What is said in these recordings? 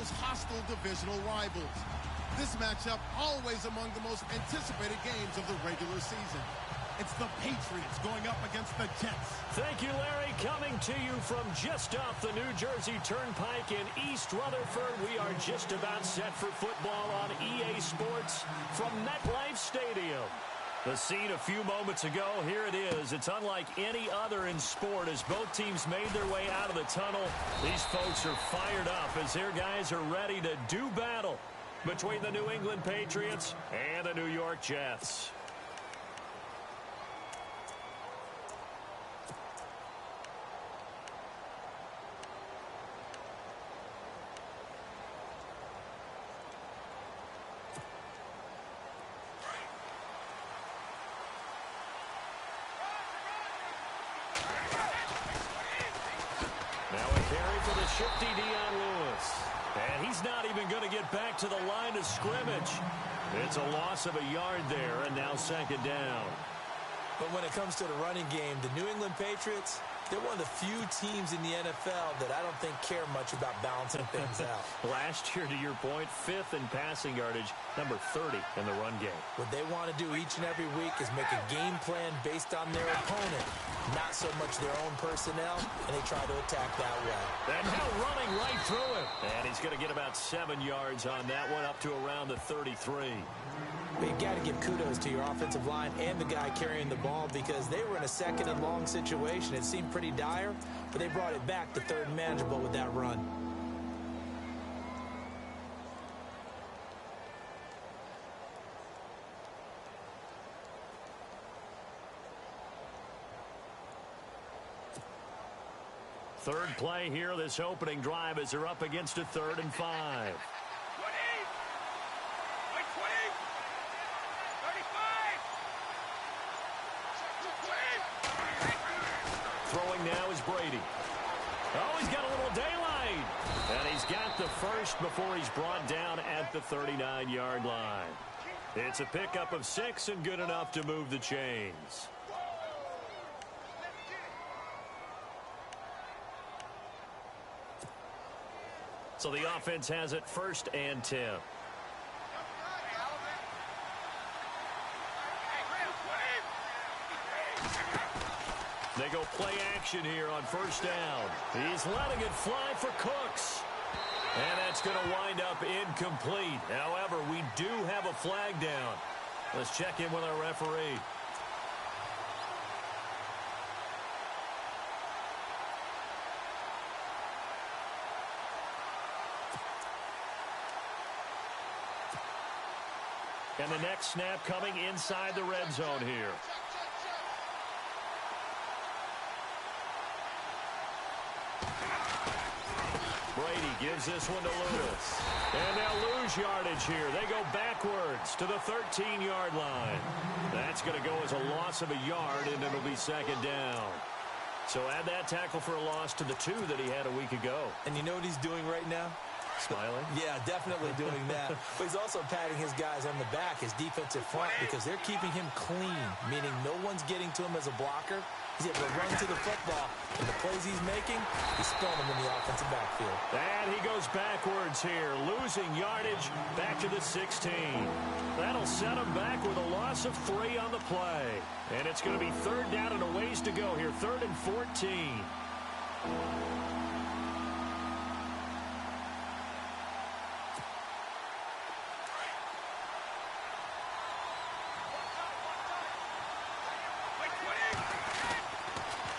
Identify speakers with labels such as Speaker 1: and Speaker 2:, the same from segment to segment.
Speaker 1: most hostile divisional rivals. This matchup always among the most anticipated games of the regular season. It's the Patriots going up against the Jets.
Speaker 2: Thank you, Larry. Coming to you from just off the New Jersey Turnpike in East Rutherford, we are just about set for football on EA Sports from MetLife Stadium. The scene a few moments ago, here it is. It's unlike any other in sport as both teams made their way out of the tunnel. These folks are fired up as their guys are ready to do battle between the New England Patriots and the New York Jets. Shifty Dion Lewis. And he's not even going to get back to the line of scrimmage. It's a loss of a yard there, and now second down.
Speaker 3: But when it comes to the running game, the New England Patriots, they're one of the few teams in the NFL that I don't think care much about balancing things out.
Speaker 2: Last year, to your point, 5th in passing yardage, number 30 in the run game.
Speaker 3: What they want to do each and every week is make a game plan based on their opponent, not so much their own personnel, and they try to attack that way.
Speaker 2: And now running right through it. And he's going to get about 7 yards on that one, up to around the 33.
Speaker 3: But you got to give kudos to your offensive line and the guy carrying the ball because they were in a second and long situation. It seemed pretty dire, but they brought it back to third and manageable with that run.
Speaker 2: Third play here, this opening drive, as they're up against a 3rd and 5. Throwing now is Brady. Oh, he's got a little daylight. And he's got the first before he's brought down at the 39-yard line. It's a pickup of 6 and good enough to move the chains. So the offense has it 1st and 10. They go play action here on 1st down. He's letting it fly for Cooks. And that's going to wind up incomplete. However, we do have a flag down. Let's check in with our referee. And the next snap coming inside the red zone here. Brady gives this one to Lewis. And they'll lose yardage here. They go backwards to the 13-yard line. That's going to go as a loss of a yard, and it'll be second down. So add that tackle for a loss to the 2 that he had a week ago.
Speaker 3: And you know what he's doing right now?
Speaker 2: Smiling?
Speaker 3: Yeah, definitely doing that. But he's also patting his guys on the back, his defensive front, because they're keeping him clean, meaning no one's getting to him as a blocker. He's able to run to the football, and the plays he's making, he's throwing them in the offensive backfield.
Speaker 2: And he goes backwards here, losing yardage back to the 16. That'll set him back with a loss of 3 on the play. And it's going to be 3rd down and a ways to go here, 3rd and 14.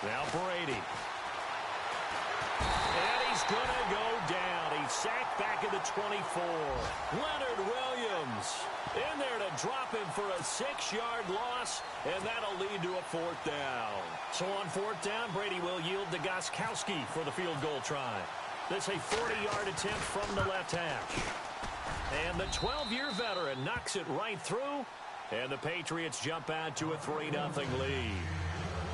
Speaker 2: Now Brady. And he's going to go down. He's sacked back at the 24. Leonard Williams in there to drop him for a 6-yard loss, and that'll lead to a 4th down. So on 4th down, Brady will yield to Gostkowski for the field goal try. This a 40-yard attempt from the left hash. And the 12-year veteran knocks it right through, and the Patriots jump out to a 3-0 lead.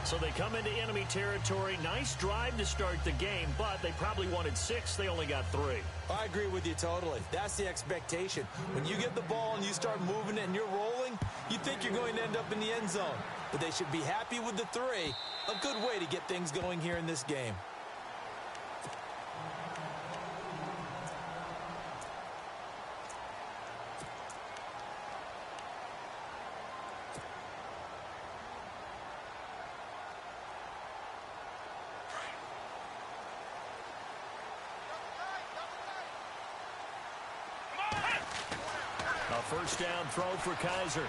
Speaker 2: So they come into enemy territory. Nice drive to start the game, but they probably wanted 6. They only got 3.
Speaker 3: I agree with you totally. That's the expectation. When you get the ball and you start moving it and you're rolling, you think you're going to end up in the end zone. But they should be happy with the 3. A good way to get things going here in this game.
Speaker 2: A first down throw for Kaiser.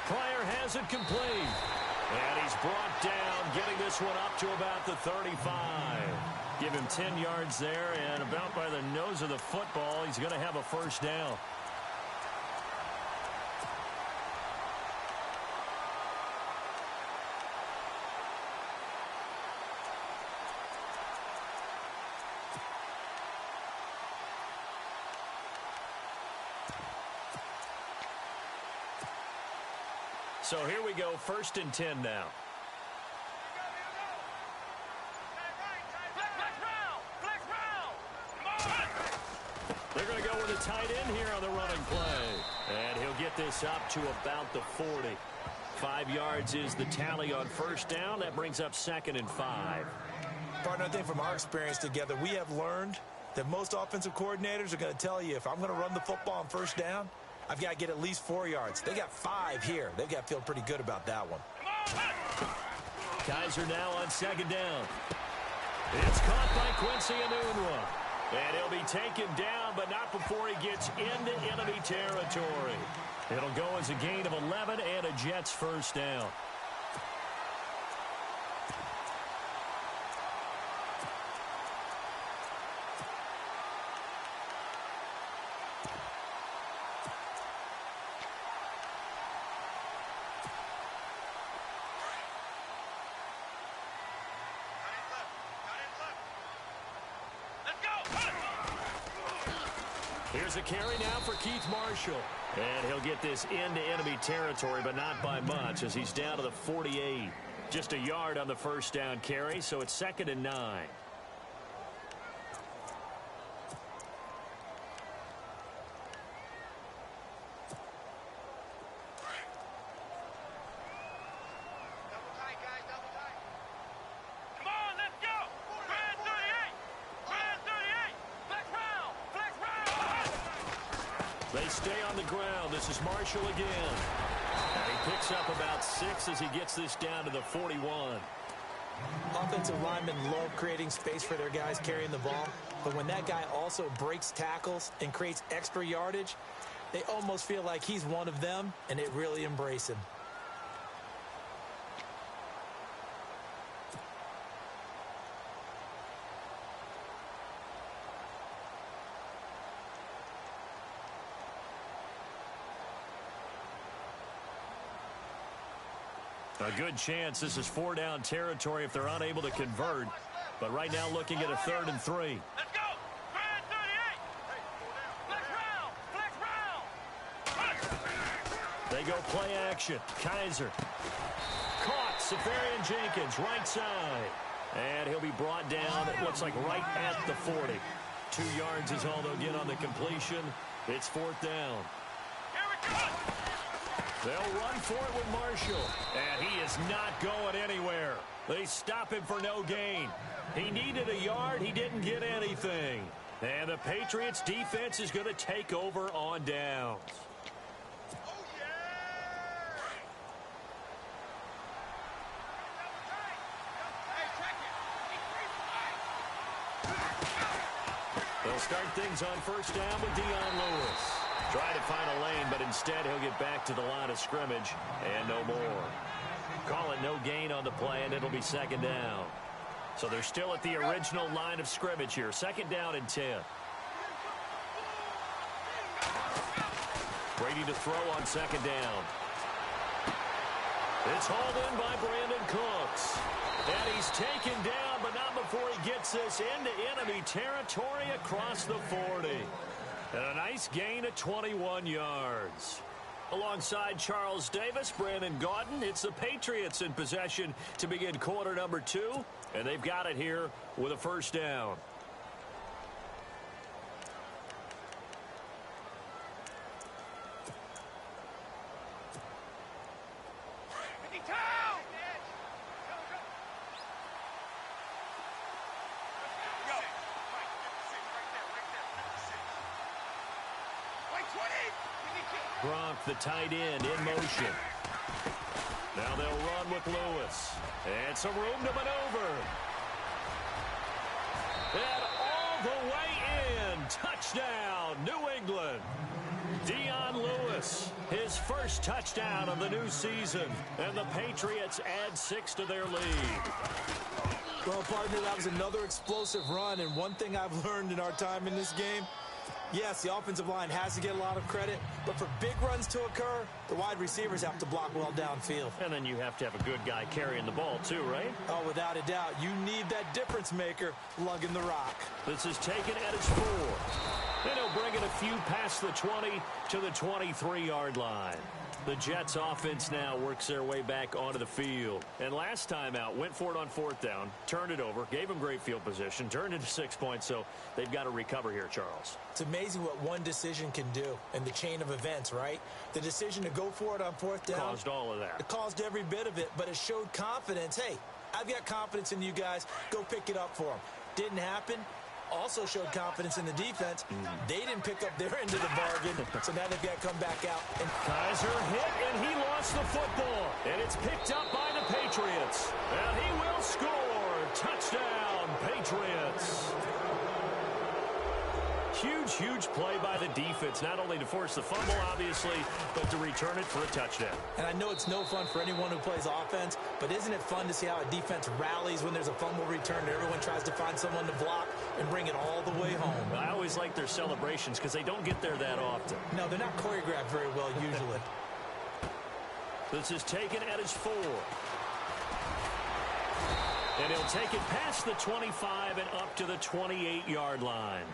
Speaker 2: Pryor has it complete. And he's brought down, getting this one up to about the 35. Give him 10 yards there, and about by the nose of the football, he's going to have a first down. So here we go, 1st and 10 now. They're going to go with a tight end here on the running play. And he'll get this up to about the 40. 5 yards is the tally on first down. That brings up 2nd and 5.
Speaker 3: Partner, I think from our experience together, we have learned that most offensive coordinators are going to tell you, if I'm going to run the football on first down, I've got to get at least 4 yards. They got 5 here. They've got to feel pretty good about that one.
Speaker 2: Kaiser now on 2nd down. It's caught by Quincy Enunwa. And he'll be taken down, but not before he gets into enemy territory. It'll go as a gain of 11 and a Jets first down. Here's a carry now for Keith Marshall. And he'll get this into enemy territory, but not by much, as he's down to the 48. Just a yard on the first down carry, so it's 2nd and 9. They stay on the ground. This is Marshall again. And he picks up about 6 as he gets this down to the 41.
Speaker 3: Offensive linemen love creating space for their guys carrying the ball. But when that guy also breaks tackles and creates extra yardage, they almost feel like he's one of them, and they really embrace him.
Speaker 2: A good chance this is 4-down territory if they're unable to convert. But right now looking at a 3rd and 3.
Speaker 4: Let's go! 38! Flex round!
Speaker 2: They go play action. Kaiser. Caught. Safarian Jenkins, right side. And he'll be brought down, it looks like right at the 40. 2 yards is all they'll get on the completion. It's 4th down.
Speaker 4: Here we go!
Speaker 2: They'll run for it with Marshall. And he is not going anywhere. They stop him for no gain. He needed a yard. He didn't get anything. And the Patriots defense is going to take over on downs. They'll start things on first down with Dion Lewis. Trying to find a lane, but instead he'll get back to the line of scrimmage and no more. Call it no gain on the play, and it'll be 2nd down. So they're still at the original line of scrimmage here. 2nd down and 10. Brady to throw on 2nd down. It's hauled in by Brandon Cooks. And he's taken down, but not before he gets this into enemy territory across the 40. And a nice gain of 21 yards. Alongside Charles Davis, Brandon Gaudin, it's the Patriots in possession to begin quarter number 2. And they've got it here with a first down. Gronk, the tight end, in motion. Now they'll run with Lewis. And some room to maneuver. And all the way in. Touchdown. touchdown, New England. Dion Lewis, his first touchdown of the new season, and the Patriots add 6 to their lead.
Speaker 3: Well, partner, that was another explosive run, and one thing I've learned in our time in this game, yes, the offensive line has to get a lot of credit, but for big runs to occur, the wide receivers have to block well downfield.
Speaker 2: And then you have to have a good guy carrying the ball too, right?
Speaker 3: Oh, without a doubt. You need that difference maker lugging the rock.
Speaker 2: This is taken at his 4. And he'll bring it a few past the 20 to the 23-yard line. The Jets offense now works their way back onto the field. And last time out, went for it on 4th down, turned it over, gave them great field position, turned into 6 points, so they've got to recover here, Charles.
Speaker 3: It's amazing what one decision can do in the chain of events, right? The decision to go for it on 4th down.
Speaker 2: Caused all of that.
Speaker 3: It caused every bit of it, but it showed confidence. Hey, I've got confidence in you guys. Go pick it up for them. Didn't happen. Also showed confidence in the defense. They didn't pick up their end of the bargain, so now they've got to come back out. And
Speaker 2: Kaiser hit, and he lost the football. And it's picked up by the Patriots. And he will score. Touchdown, Patriots. Huge play by the defense, not only to force the fumble, obviously, but to return it for a touchdown.
Speaker 3: And I know it's no fun for anyone who plays offense, but isn't it fun to see how a defense rallies when there's a fumble return and everyone tries to find someone to block and bring it all the way home?
Speaker 2: I always like their celebrations because they don't get there that often.
Speaker 3: No, they're not choreographed very well usually.
Speaker 2: This is taken at his 4. And he'll take it past the 25 and up to the 28-yard line.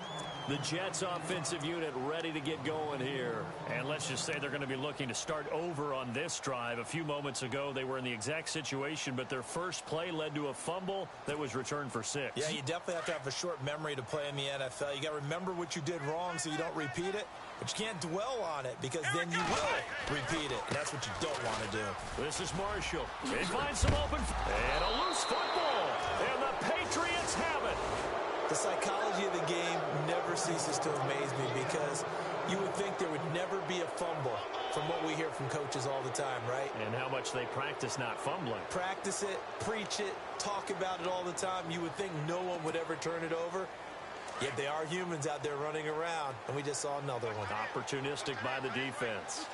Speaker 2: The Jets offensive unit ready to get going here. And let's just say they're going to be looking to start over on this drive. A few moments ago, they were in the exact situation, but their first play led to a fumble that was returned for 6.
Speaker 3: Yeah, you definitely have to have a short memory to play in the NFL. You got to remember what you did wrong so you don't repeat it. But you can't dwell on it because then you will repeat it. And that's what you don't want to do.
Speaker 2: This is Marshall. They find some open and a loose football. And the Patriots have it.
Speaker 3: The psychology of the game never ceases to amaze me because you would think there would never be a fumble from what we hear from coaches all the time, right?
Speaker 2: And how much they practice not fumbling.
Speaker 3: Practice it, preach it, talk about it all the time. You would think no one would ever turn it over. Yet they are humans out there running around, and we just saw another one.
Speaker 2: Opportunistic by the defense.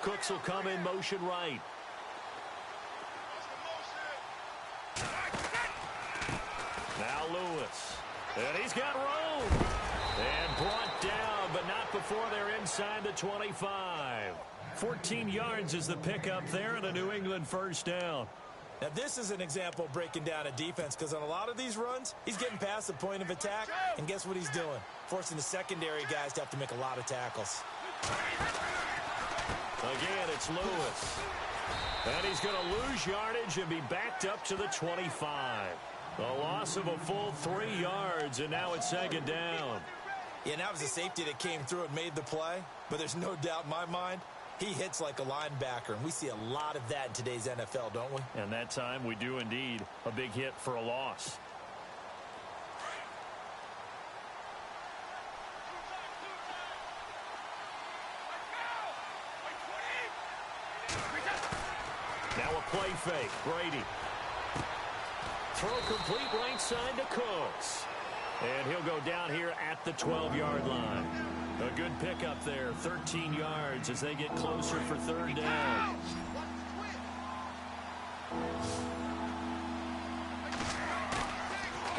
Speaker 2: Cooks will come in motion right. Now Lewis. And he's got room. And brought down, but not before they're inside the 25. 14 yards is the pickup there, and a New England first down.
Speaker 3: Now, this is an example of breaking down a defense because on a lot of these runs, he's getting past the point of attack, and guess what he's doing? Forcing the secondary guys to have to make a lot of tackles.
Speaker 2: Again, it's Lewis. And he's going to lose yardage and be backed up to the 25. A loss of a full 3 yards, and now it's 2nd down.
Speaker 3: Yeah, and that was a safety that came through and made the play, but there's no doubt in my mind, he hits like a linebacker, and we see a lot of that in today's NFL, don't we?
Speaker 2: And that time, we do indeed. A big hit for a loss. Now a play fake. Brady. Throw complete right side to Cooks. And he'll go down here at the 12-yard line. A good pickup there, 13 yards as they get closer for 3rd down.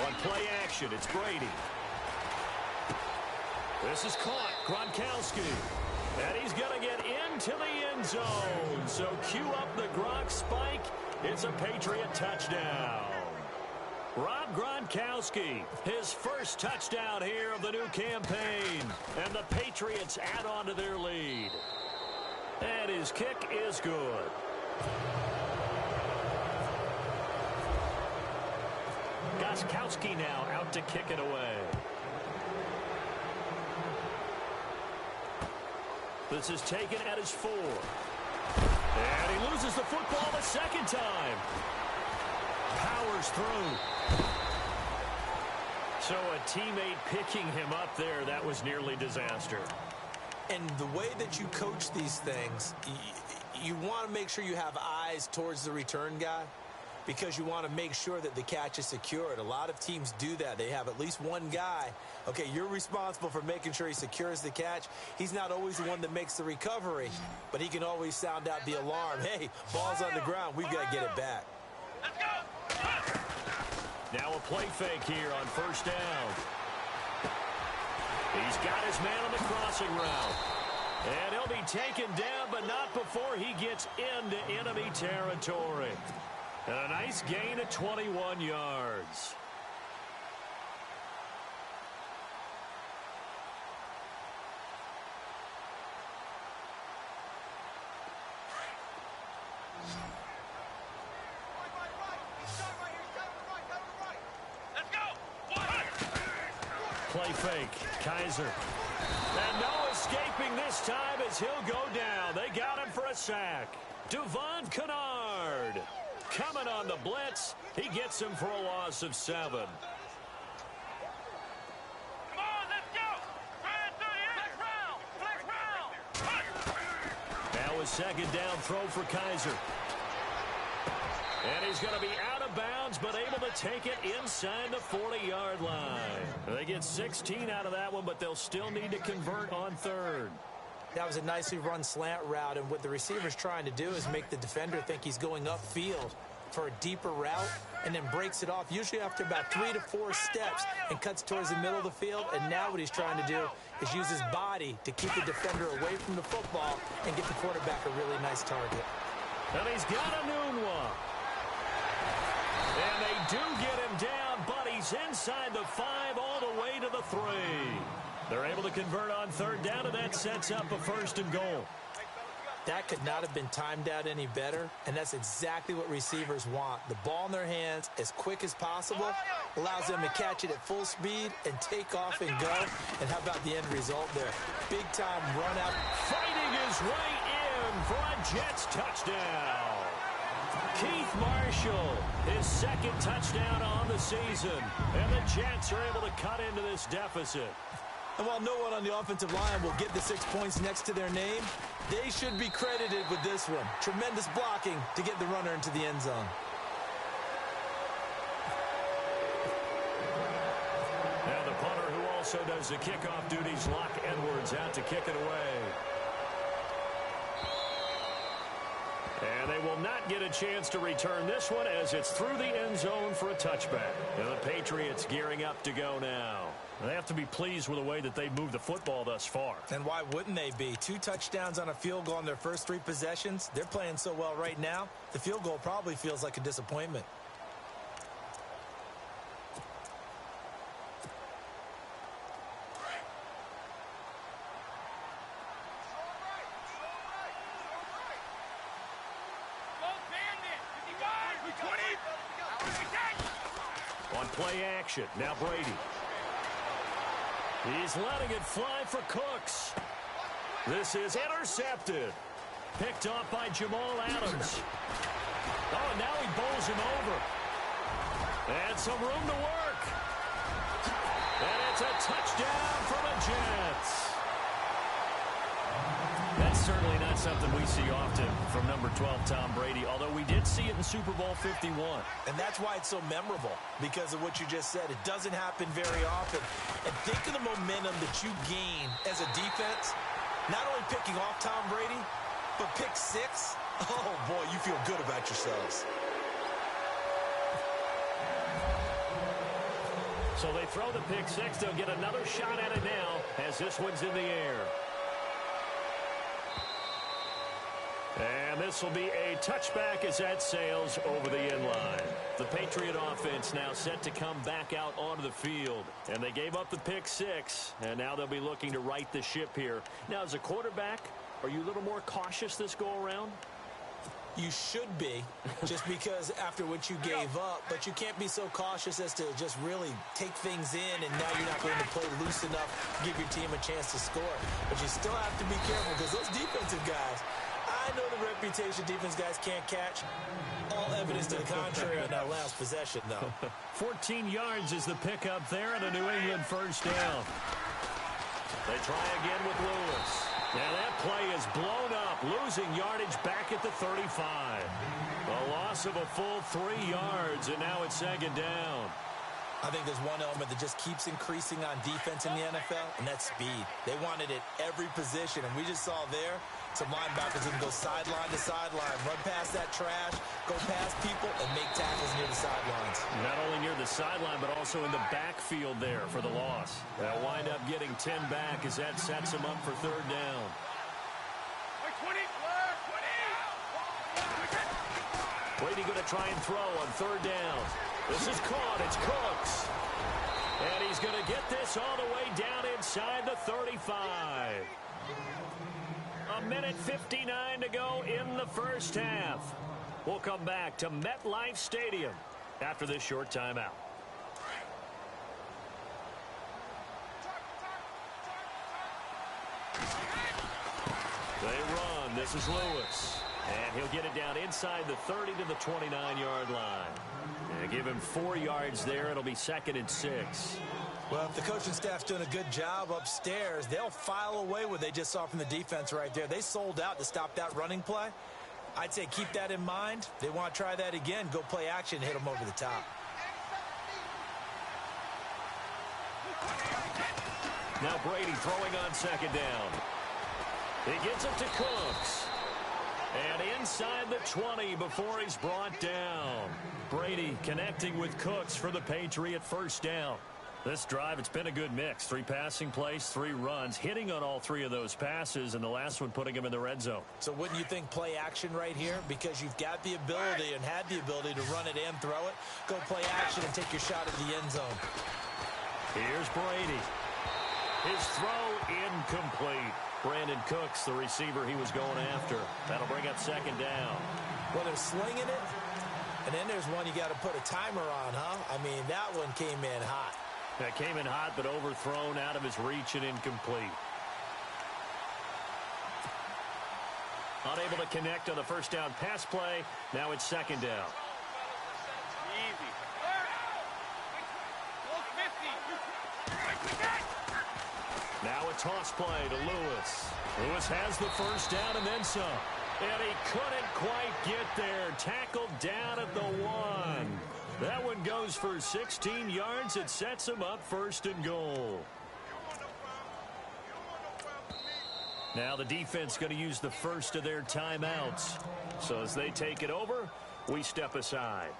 Speaker 2: On play action, it's Brady. This is caught, Gronkowski. And he's going to get into the end zone. So cue up the Gronk spike. It's a Patriot touchdown. Rob Gronkowski, his first touchdown here of the new campaign. And the Patriots add on to their lead. And his kick is good. Gronkowski now out to kick it away. This is taken at his 4. And he loses the football the second time. Powers through. So a teammate picking him up there, that was nearly disaster.
Speaker 3: And the way that you coach these things, you want to make sure you have eyes towards the return guy. because you want to make sure that the catch is secured. A lot of teams do that. They have at least one guy. Okay, you're responsible for making sure he secures the catch. He's not always the one that makes the recovery, but he can always sound out the alarm. Hey, ball's on the ground. We've got to get it back.
Speaker 4: Let's go.
Speaker 2: Now a play fake here on first down. He's got his man on the crossing route. And he'll be taken down, but not before he gets into enemy territory. And a nice gain of 21 yards.
Speaker 4: Let's go.
Speaker 2: Play fake. Kaiser. And no escaping this time as he'll go down. They got him for a sack. Devon Kennard coming on the blitz. He gets him for a loss of 7.
Speaker 4: Come on, let's go. Brand 38. Flex round.
Speaker 2: Now a second down throw for Kaiser. And he's going to be out of bounds, but able to take it inside the 40-yard line. They get 16 out of that one, but they'll still need to convert on third.
Speaker 3: That was a nicely run slant route, and what the receiver's trying to do is make the defender think he's going upfield for a deeper route and then breaks it off, usually after about 3 to 4 steps, and cuts towards the middle of the field. And now what he's trying to do is use his body to keep the defender away from the football and get the quarterback a really nice target.
Speaker 2: And he's got a noon one. And they do get him down, but he's inside the 5 all the way to the 3. They're able to convert on third down, and that sets up a 1st and goal.
Speaker 3: That could not have been timed out any better, and that's exactly what receivers want. The ball in their hands as quick as possible allows them to catch it at full speed and take off and go. And how about the end result there? Big-time run out.
Speaker 2: Fighting his way in for a Jets touchdown. Keith Marshall, his 2nd touchdown on the season. And the Jets are able to cut into this deficit.
Speaker 3: And while no one on the offensive line will get the 6 points next to their name, they should be credited with this one. Tremendous blocking to get the runner into the end zone.
Speaker 2: Now the punter, who also does the kickoff duties, Locke Edwards, out to kick it away. And they will not get a chance to return this one as it's through the end zone for a touchback. And the Patriots gearing up to go now. They have to be pleased with the way that they moved the football thus far.
Speaker 3: And why wouldn't they be? 2 touchdowns on a field goal in their first 3 possessions. They're playing so well right now, the field goal probably feels like a disappointment.
Speaker 2: On play action, now Brady. He's letting it fly for Cooks. This is intercepted. Picked off by Jamal Adams. Oh, and now he bowls him over. And some room to work. And it's a touchdown for the Jets. That's certainly not something we see often from number 12, Tom Brady, although we did see it in Super Bowl 51.
Speaker 3: And that's why it's so memorable, because of what you just said. It doesn't happen very often. And think of the momentum that you gain as a defense, not only picking off Tom Brady, but pick 6. Oh, boy, you feel good about yourselves.
Speaker 2: So they throw the pick 6. They'll get another shot at it now as this one's in the air. And this will be a touchback as that sails over the end line. The Patriot offense now set to come back out onto the field. And they gave up the pick 6, and now they'll be looking to right the ship here. Now, as a quarterback, are you a little more cautious this go-around?
Speaker 3: You should be, just because after what you gave up, but you can't be so cautious as to just really take things in, and now you're not going to play loose enough to give your team a chance to score. But you still have to be careful, because those defensive guys, I know the reputation defense guys can't catch. All evidence to the contrary on that last possession, though.
Speaker 2: 14 yards is the pickup there, and a New England first down. They try again with Lewis. Now that play is blown up, losing yardage back at the 35. A loss loss of a full 3 yards, and now it's second down.
Speaker 3: I think there's one element that just keeps increasing on defense in the NFL, and that's speed. They want it at every position, and we just saw there some linebackers who can go sideline to sideline, run past that trash, go past people, and make tackles near the sidelines.
Speaker 2: Not only near the sideline, but also in the backfield there for the loss. They'll wind up getting 10 back as that sets them up for third down.
Speaker 4: 20.
Speaker 2: Brady going to try and throw on third down. This is caught. It's Cooks. And he's going to get this all the way down inside the 35. A minute 59 to go in the first half. We'll come back to MetLife Stadium after this short timeout. They run. This is Lewis. And he'll get it down inside the 30 to the 29-yard line. And give him 4 yards there. It'll be 2nd and 6.
Speaker 3: Well, if the coaching staff's doing a good job upstairs, they'll file away what they just saw from the defense right there. They sold out to stop that running play. I'd say keep that in mind. They want to try that again. Go play action and hit them over the top.
Speaker 2: Now Brady throwing on second down. He gets it to Cooks. And inside the 20 before he's brought down. Brady connecting with Cooks for the Patriot first down. This drive, it's been a good mix. 3 passing plays, 3 runs, hitting on all 3 of those passes, and the last one putting him in the red zone.
Speaker 3: So wouldn't you think play action right here? Because you've got the ability and had the ability to run it and throw it. Go play action and take your shot at the end zone.
Speaker 2: Here's Brady. His throw incomplete. Brandon Cooks, the receiver he was going after. That'll bring up second down.
Speaker 3: Well, they're slinging it, and then there's one you got to put a timer on, huh? I mean, that one came in hot.
Speaker 2: That came in hot, but overthrown out of his reach and incomplete. Unable to connect on the first down pass play. Now it's second down.
Speaker 4: Easy.
Speaker 2: Now a toss play to Lewis. Lewis has the first down and then some. And he couldn't quite get there. Tackled down at the 1. That one goes for 16 yards. It sets him up first and goal. Now the defense going to use the first of their timeouts. So as they take it over, we step aside.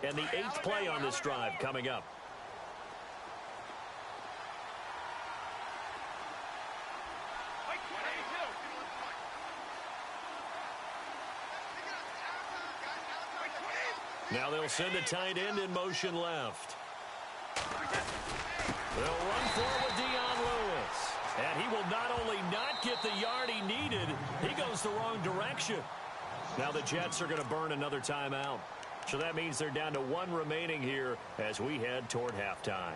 Speaker 2: And the 8th play on this drive coming up. Now they'll send the tight end in motion left. They'll run for it with Dion Lewis. And he will not only not get the yard he needed, he goes the wrong direction. Now the Jets are going to burn another timeout. So that means they're down to 1 remaining here as we head toward halftime.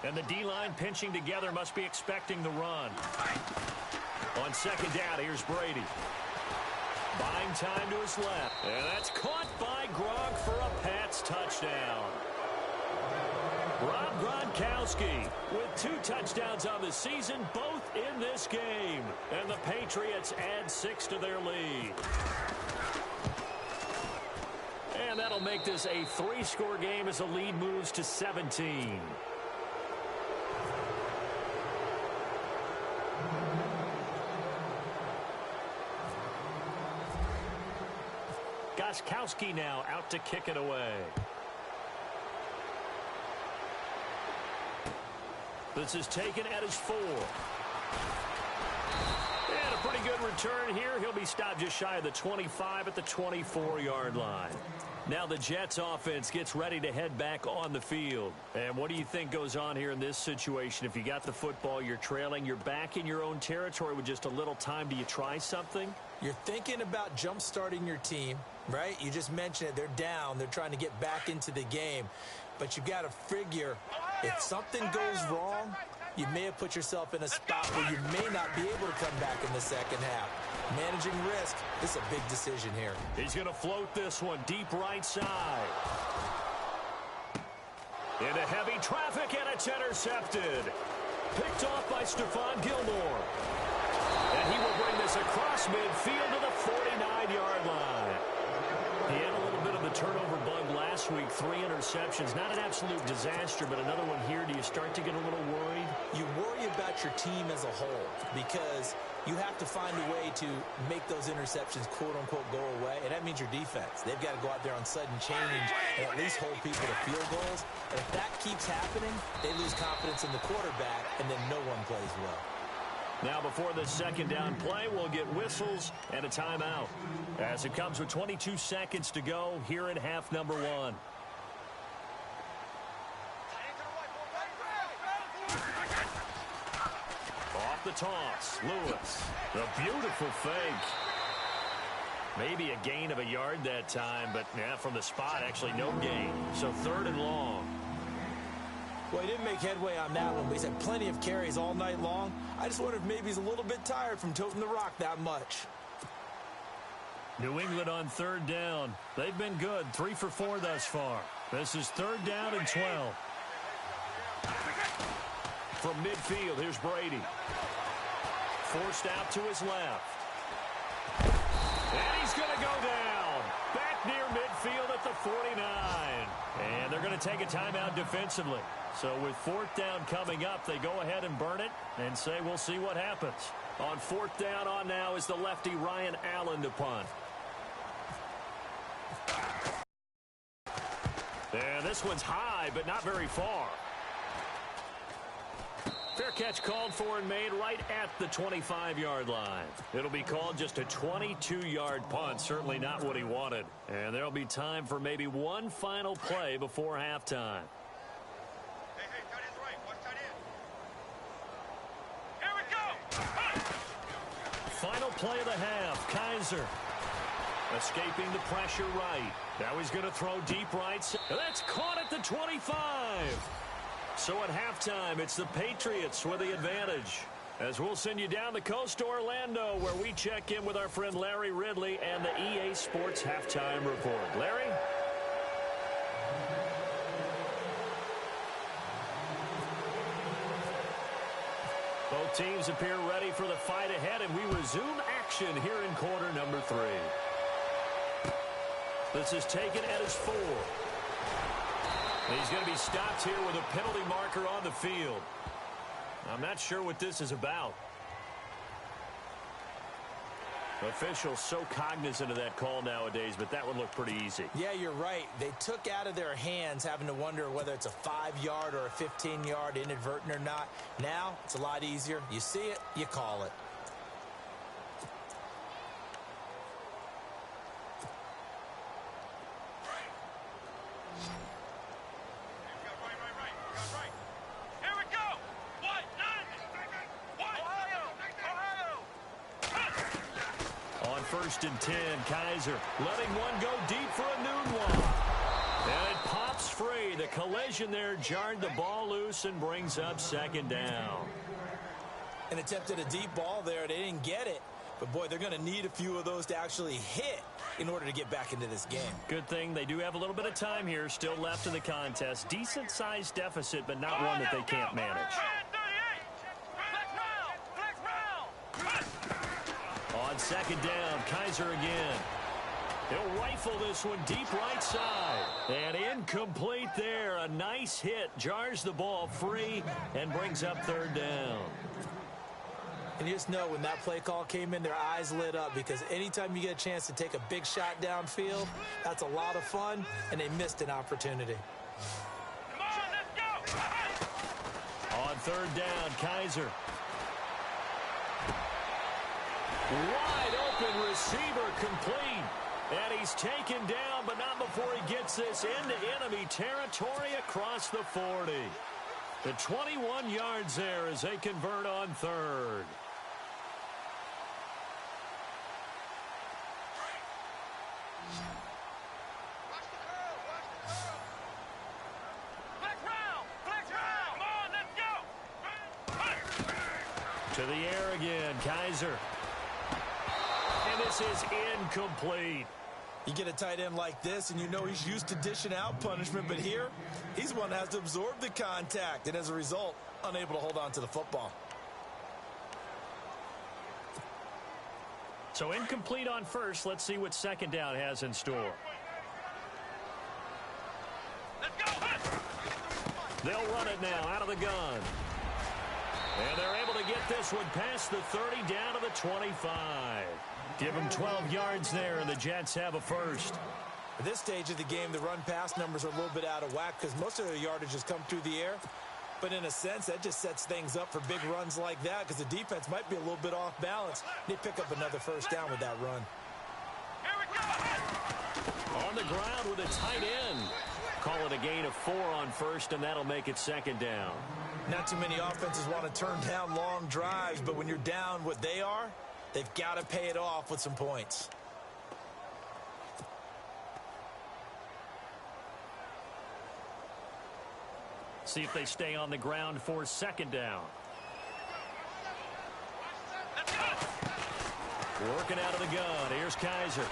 Speaker 2: And the D-line pinching together must be expecting the run. On second down, here's Brady. Buying time to his left. And that's caught by Gronk for a Pats touchdown. Rob Gronkowski with 2 touchdowns on the season, both in this game. And the Patriots add 6 to their lead. And that'll make this a 3-score game as the lead moves to 17. Gronkowski now out to kick it away. This is taken at his 4. And a pretty good return here. He'll be stopped just shy of the 25 at the 24-yard line. Now the Jets offense gets ready to head back on the field. And what do you think goes on here in this situation? If you got the football, you're trailing, you're back in your own territory with just a little time. Do you try something?
Speaker 3: You're thinking about jump-starting your team, right? You just mentioned it. They're down. They're trying to get back into the game. But you've got to figure if something goes wrong, you may have put yourself in a spot where you may not be able to come back in the second half. Managing risk, this is a big decision here.
Speaker 2: He's going to float this one deep right side. Into heavy traffic, and it's intercepted. Picked off by Stephon Gilmore. And he will bring this across midfield to the 49-yard line. He had a little bit of the turnover bug last week, 3 interceptions. Not an absolute disaster, but another one here. Do you start to get a little worried?
Speaker 3: You worry about your team as a whole because you have to find a way to make those interceptions, quote-unquote, go away, and that means your defense. They've got to go out there on sudden change and at least hold people to field goals. And if that keeps happening, they lose confidence in the quarterback, and then no one plays well.
Speaker 2: Now, before the second down play, we'll get whistles and a timeout. As it comes with 22 seconds to go here in half number 1. Off the toss, Lewis. The beautiful fake. Maybe a gain of a yard that time, but from the spot, actually no gain. So 3rd and long.
Speaker 3: Well, he didn't make headway on that one, but he's had plenty of carries all night long. I just wonder if maybe he's a little bit tired from toting the rock that much.
Speaker 2: New England on 3rd down. They've been good, 3 for 4 thus far. This is 3rd down and 12. From midfield, here's Brady. Forced out to his left. And he's going to go down. Back near midfield at the 49. And they're going to take a timeout defensively. So with 4th down coming up, they go ahead and burn it and say we'll see what happens. On 4th down on now is the lefty Ryan Allen to punt. And this one's high, but not very far. Fair catch called for and made right at the 25-yard line. It'll be called just a 22-yard punt. Certainly not what he wanted. And there'll be time for maybe one final play before halftime.
Speaker 4: Hey, tight end's right. Watch tight end. Here we go.
Speaker 2: Final play of the half. Kaiser escaping the pressure right. Now he's going to throw deep right. That's caught at the 25. So at halftime, it's the Patriots with the advantage. As we'll send you down the coast to Orlando, where we check in with our friend Larry Ridley and the EA Sports Halftime Report. Larry? Both teams appear ready for the fight ahead, and we resume action here in quarter number 3. This is taken at his 4. He's going to be stopped here with a penalty marker on the field. I'm not sure what this is about. Officials so cognizant of that call nowadays, but that one looked pretty easy.
Speaker 3: Yeah, you're right. They took out of their hands having to wonder whether it's a 5-yard or a 15-yard inadvertent or not. Now, it's a lot easier. You see it, you call it.
Speaker 2: First and 10, Kaiser letting one go deep for a noon one. And it pops free. The collision there jarred the ball loose and brings up 2nd down.
Speaker 3: An attempt at a deep ball there. They didn't get it. But, boy, they're going to need a few of those to actually hit in order to get back into this game.
Speaker 2: Good thing they do have a little bit of time here still left in the contest. Decent-sized deficit, but not one that they can't manage. On 2nd down, Kaiser again. He'll rifle this one deep right side. And incomplete there. A nice hit. Jars the ball free and brings up 3rd down.
Speaker 3: And you just know when that play call came in, their eyes lit up because anytime you get a chance to take a big shot downfield, that's a lot of fun, and they missed an opportunity.
Speaker 4: Come on, let's go.
Speaker 2: On 3rd down, Kaiser. Wide open receiver complete. And he's taken down, but not before he gets this into enemy territory across the 40. The 21 yards there as they convert on 3rd.
Speaker 4: Flex round. Come on, let's go.
Speaker 2: To the air again, Kaiser. And this is incomplete.
Speaker 3: You get a tight end like this, and you know he's used to dishing out punishment, but here, he's one that has to absorb the contact, and as a result, unable to hold on to the football.
Speaker 2: So incomplete on first. Let's see what second down has in store.
Speaker 4: Let's go.
Speaker 2: They'll run it now out of the gun. And they're able to get this one past the 30 down to the 25. Give them 12 yards there, and the Jets have a first.
Speaker 3: At this stage of the game, the run-pass numbers are a little bit out of whack because most of their yardage has come through the air. But in a sense, that just sets things up for big runs like that because the defense might be a little bit off balance. They pick up another first down with that run.
Speaker 4: Here we go.
Speaker 2: On the ground with a tight end. Call it a gain of 4 on first, and that'll make it second down.
Speaker 3: Not too many offenses want to turn down long drives, but when you're down what they are, they've got to pay it off with some points.
Speaker 2: See if they stay on the ground for second down.
Speaker 4: Let's go.
Speaker 2: Working out of the gun. Here's Kaiser.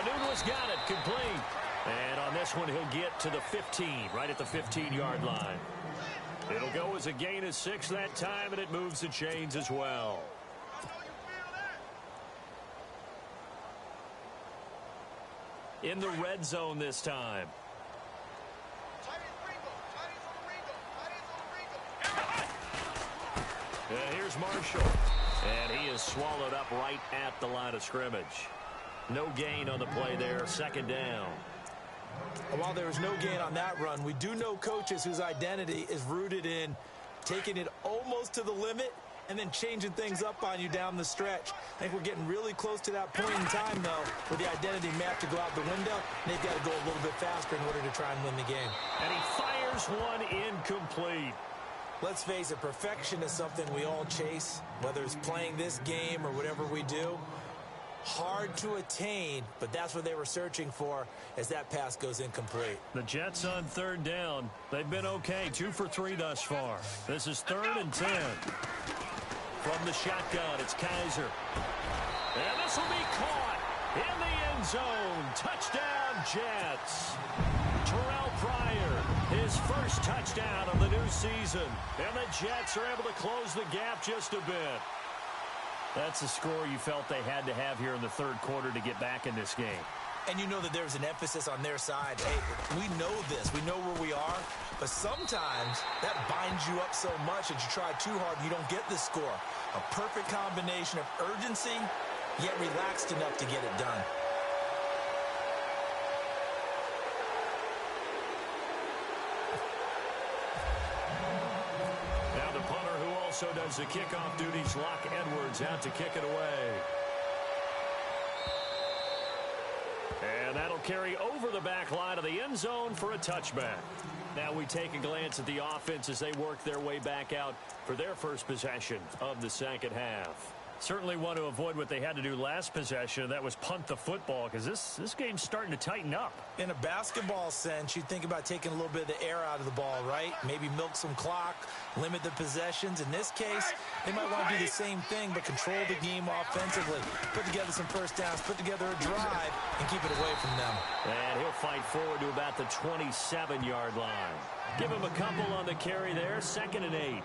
Speaker 2: Nunez got it. Complete. And on this one, he'll get to the 15, right at the 15-yard line. It'll go as a gain of 6 that time, and it moves the chains as well. In the red zone this time. Here's Marshall. And he is swallowed up right at the line of scrimmage. No gain on the play there. Second down.
Speaker 3: While there was no gain on that run, we do know coaches whose identity is rooted in taking it almost to the limit and then changing things up on you down the stretch. I think we're getting really close to that point in time, though, where the identity map to go out the window, and they've got to go a little bit faster in order to try and win the game.
Speaker 2: And he fires one incomplete.
Speaker 3: Let's face it, perfection is something we all chase, whether it's playing this game or whatever we do. Hard to attain, but that's what they were searching for as that pass goes incomplete.
Speaker 2: The Jets on third down. They've been okay, 2 for 3 thus far. This is 3rd and 10. From the shotgun, it's Kaiser. And this will be caught in the end zone. Touchdown, Jets. Terrell Pryor, his first touchdown of the new season. And the Jets are able to close the gap just a bit. That's the score you felt they had to have here in the third quarter to get back in this game.
Speaker 3: And you know that there's an emphasis on their side. Hey, we know this. We know where we are. But sometimes that binds you up so much that you try too hard and you don't get the score. A perfect combination of urgency, yet relaxed enough to get it done.
Speaker 2: Now the punter who also does the kickoff duties, Locke Edwards, out to kick it away. And that'll carry over the back line of the end zone for a touchback. Now we take a glance at the offense as they work their way back out for their first possession of the second half. Certainly want to avoid what they had to do last possession. That was punt the football because this game's starting to tighten up.
Speaker 3: In a basketball sense, you think about taking a little bit of the air out of the ball, right? Maybe milk some clock, limit the possessions. In this case, they might want to do the same thing but control the game offensively. Put together some first downs, put together a drive, and keep it away from them.
Speaker 2: And he'll fight forward to about the 27-yard line. Give him a couple on the carry there. 2nd and 8.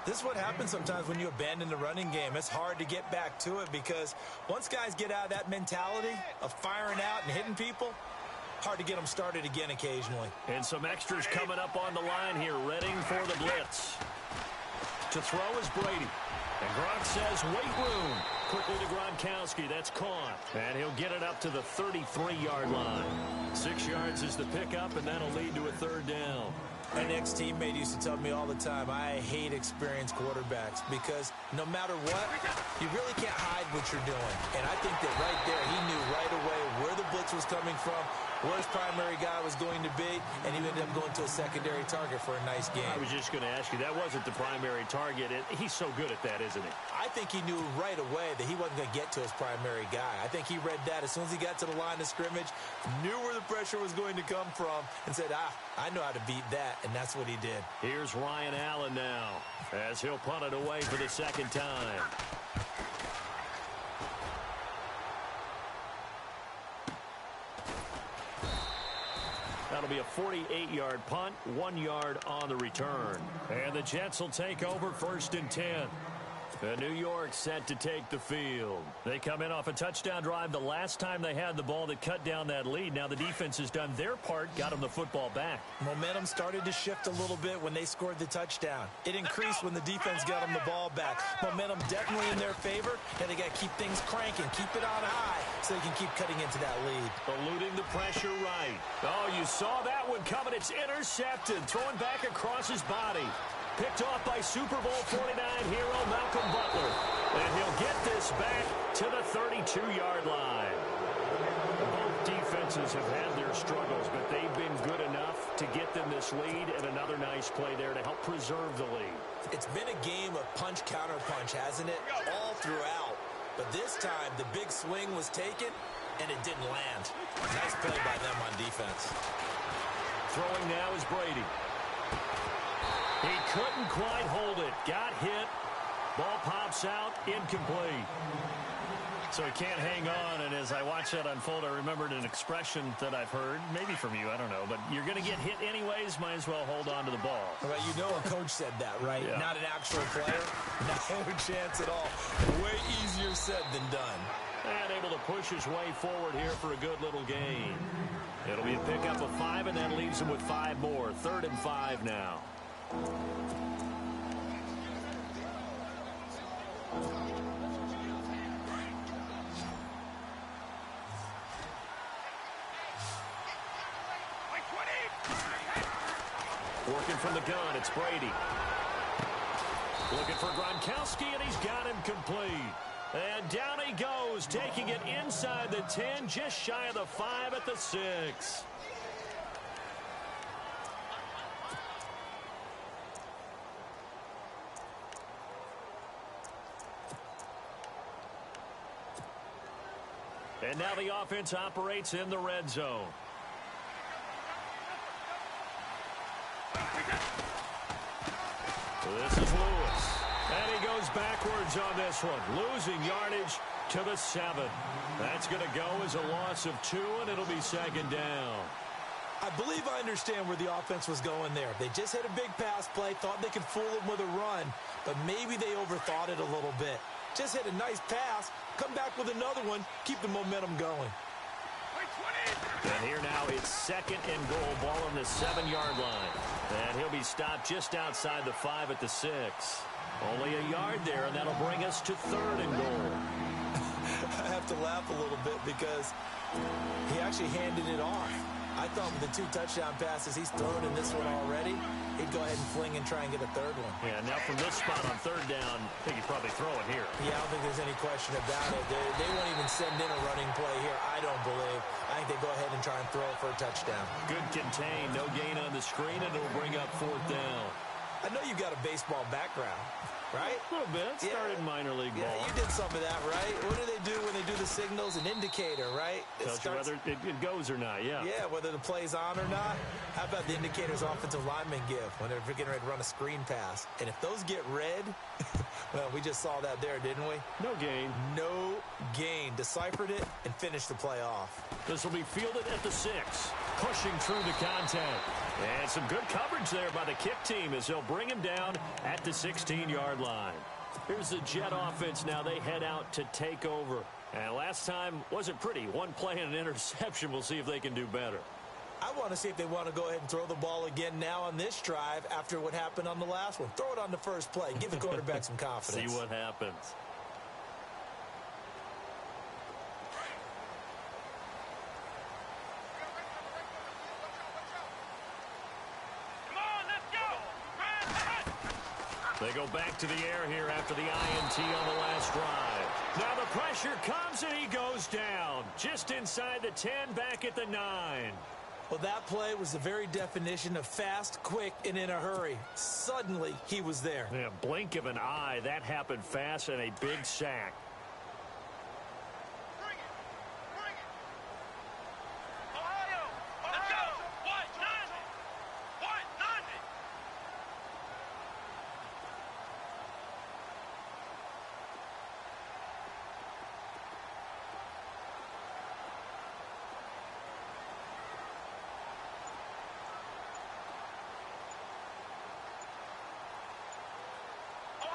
Speaker 3: This is what happens sometimes when you abandon the running game. It's hard to get back to it because once guys get out of that mentality of firing out and hitting people, hard to get them started again occasionally.
Speaker 2: And some extras coming up on the line here, readying for the blitz. To throw is Brady. And Gronk says, wait room. Quickly to Gronkowski. That's caught. And he'll get it up to the 33-yard line. 6 yards is the pickup, and that'll lead to a 3rd down.
Speaker 3: An ex-teammate used to tell me all the time, I hate experienced quarterbacks because no matter what, you really can't hide what you're doing. And I think that right there, he knew right away where the blitz was coming from, where his primary guy was going to be, and he ended up going to a secondary target for a nice game.
Speaker 2: I was just going to ask you, that wasn't the primary target. He's so good at that, isn't he?
Speaker 3: I think he knew right away that he wasn't going to get to his primary guy. I think he read that as soon as he got to the line of scrimmage, knew where the pressure was going to come from, and said, I know how to beat that, and that's what he did.
Speaker 2: Here's Ryan Allen now, as he'll punt it away for the second time. That'll be a 48-yard punt, 1 yard on the return. And the Jets will take over 1st and 10. New York set to take the field. They come in off a touchdown drive the last time they had the ball that cut down that lead. Now the defense has done their part, got them the football back.
Speaker 3: Momentum started to shift a little bit when they scored the touchdown. It increased when the defense got them the ball back. Momentum definitely in their favor, and they got to keep things cranking, keep it on high so they can keep cutting into that lead.
Speaker 2: Eluding the pressure right. Oh, you saw that one coming. It's intercepted, thrown back across his body. Picked off by Super Bowl 49 hero Malcolm Butler. And he'll get this back to the 32-yard line. Both defenses have had their struggles, but they've been good enough to get them this lead, and another nice play there to help preserve the lead.
Speaker 3: It's been a game of punch-counter-punch, hasn't it? All throughout. But this time, the big swing was taken, and it didn't land. Nice play by them on defense.
Speaker 2: Throwing now is Brady. He couldn't quite hold it. Got hit. Ball pops out. Incomplete. So he can't hang on, and as I watch that unfold, I remembered an expression that I've heard, maybe from you, I don't know, but you're going to get hit anyways, might as well hold on to the ball.
Speaker 3: Well, you know a coach said that, right?
Speaker 2: Yeah.
Speaker 3: Not an actual player. No chance at all. Way easier said than done.
Speaker 2: And able to push his way forward here for a good little gain. It'll be a pickup of 5, and that leaves him with 5 more. 3rd and 5 now. Working from the gun, it's Brady. Looking for Gronkowski, and he's got him complete. And down he goes, taking it inside the 10, just shy of the 5 at the 6. And now the offense operates in the red zone. This is Lewis. And he goes backwards on this one. Losing yardage to the 7. That's going to go as a loss of 2, and it'll be 2nd down.
Speaker 3: I believe I understand where the offense was going there. They just hit a big pass play, thought they could fool him with a run, but maybe they overthought it a little bit. Just hit a nice pass, come back with another one, keep the momentum going.
Speaker 2: And here now it's 2nd and goal, ball on the 7-yard line. And he'll be stopped just outside the 5 at the 6. Only a yard there, and that'll bring us to 3rd and goal.
Speaker 3: I have to laugh a little bit because he actually handed it off. I thought with the 2 touchdown passes he's thrown in this one already, he'd go ahead and fling and try and get a 3rd one.
Speaker 2: Yeah, now from this spot on 3rd down, I think he'd probably throw it here.
Speaker 3: Yeah, I don't think there's any question about it. They won't even send in a running play here, I don't believe. I think they go ahead and try and throw it for a touchdown.
Speaker 2: Good contain, no gain on the screen, and it'll bring up 4th down.
Speaker 3: I know you've got a baseball background, right?
Speaker 2: A little bit. Started minor league ball.
Speaker 3: Yeah, you did some of that, right? What do they do when they do the signals? An indicator, right?
Speaker 2: Tells you whether it goes or not, yeah.
Speaker 3: Yeah, whether the play's on or not. How about the indicators offensive linemen give when they're getting ready to run a screen pass? And if those get red, well, we just saw that there, didn't we?
Speaker 2: No gain.
Speaker 3: No gain. Deciphered it and finished the play off.
Speaker 2: This will be fielded at the 6. Pushing through the contact. And some good coverage there by the kick team as they'll bring him down at the 16-yard line. Here's the Jet offense now. They head out to take over. And last time wasn't pretty. One play and an interception. We'll see if they can do better.
Speaker 3: I want to see if they want to go ahead and throw the ball again now on this drive after what happened on the last one. Throw it on the first play. Give the quarterback some confidence.
Speaker 2: See what happens. They go back to the air here after the INT on the last drive. Now the pressure comes and he goes down. Just inside the 10, back at the 9.
Speaker 3: Well, that play was the very definition of fast, quick, and in a hurry. Suddenly, he was there.
Speaker 2: Yeah, blink of an eye. That happened fast and a big sack.
Speaker 4: Bring it. Bring it. Ohio. Let's go. White 90. White 90.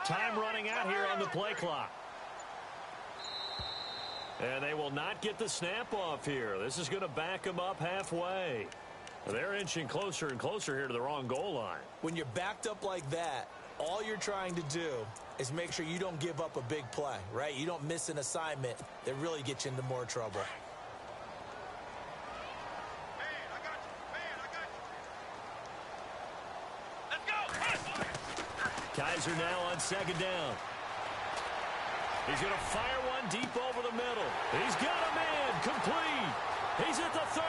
Speaker 2: Time running out here on the play clock. And they will not get the snap off here. This is going to back them up halfway. They're inching closer and closer here to the wrong goal line.
Speaker 3: When you're backed up like that, all you're trying to do is make sure you don't give up a big play, right? You don't miss an assignment that really gets you into more trouble.
Speaker 4: Man, I got you. Man, I got you. Let's go.
Speaker 2: Kaiser now on second down. He's going to fire one deep over the middle. He's got a man complete. He's at the 30.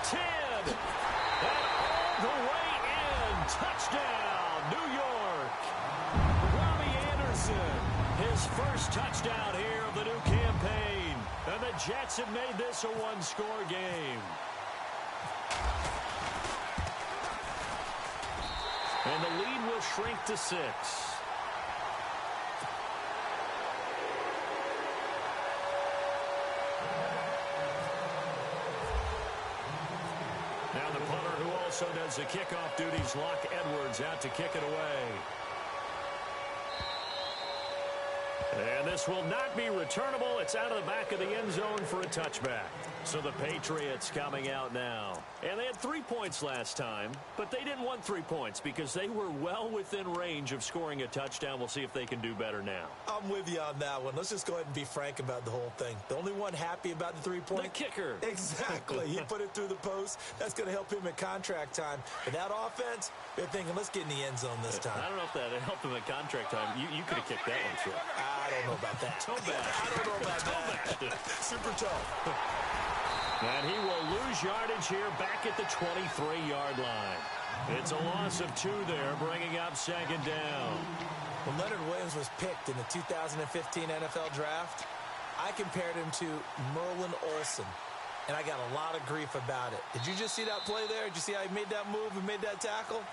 Speaker 2: 10. And all the way in. Touchdown, New York. Robbie Anderson, his first touchdown here of the new campaign. And the Jets have made this a one-score game. And the lead will shrink to 6. Now the punter, who also does the kickoff duties, Locke Edwards, out to kick it away. And this will not be returnable. It's out of the back of the end zone for a touchback. So the Patriots coming out now. And they had 3 points last time, but they didn't want 3 points because they were well within range of scoring a touchdown. We'll see if they can do better now.
Speaker 3: I'm with you on that one. Let's just go ahead and be frank about the whole thing. The only one happy about the 3-point?
Speaker 2: The kicker.
Speaker 3: Exactly. He put it through the post. That's going to help him at contract time. But that offense, they're thinking, let's get in the end zone this time.
Speaker 2: I don't know if that helped him at contract time. You could have kicked that one through.
Speaker 3: I don't know about that.
Speaker 2: Toe bash.
Speaker 3: I don't know about that. Super tough.
Speaker 2: And he will lose yardage here back at the 23-yard line. It's a loss of 2 there, bringing up second down.
Speaker 3: When Leonard Williams was picked in the 2015 NFL Draft, I compared him to Merlin Olsen, and I got a lot of grief about it. Did you just see that play there? Did you see how he made that move and made that tackle?